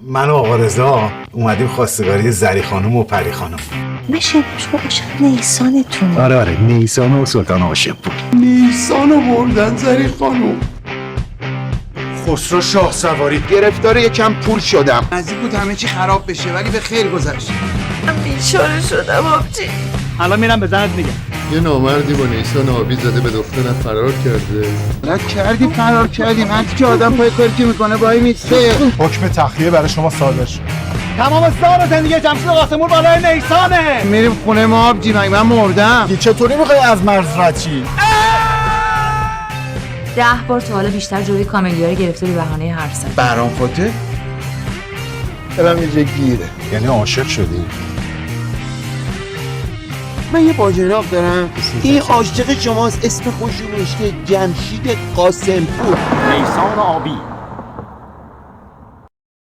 من و آقا رضا اومدیم خواستگاری زری خانم و پری خانم. بشین شما عاشق نیسانتون. آره نیسان و سلطان عاشق بود. نیسانو بردن زری خانم. خسرو شاه سواری. گرفتار یکم پول شدم. نزدیک بود همه چی خراب بشه ولی به خیر گذشت. من بیچاره شدم آبجی. الان میرم به زنت میگم. یه نامردی با نیسان آبی زده به دخترم فرار کرده. فرار کردیم انتی که آدم پای کاری که میکنه وای میسته. حکم تخلیه برای شما صادر شد. تمام سال زندگی جمشید قاسمون بالای نیسانه. میریم خونه ما آبجی من مردم. چطوری میخوای از مرز رد شی؟ 10 بار تا حالا بیشتر جلوی کاملیارو گرفته به بهانه حرف زدن. برام فاته دلم یه جا گیره. یعنی عاشق شدی؟ من یه باجناق دارم. این عاشق شماست، اسم خوشی نوشته جمشید قاسمپور. نیسان آبی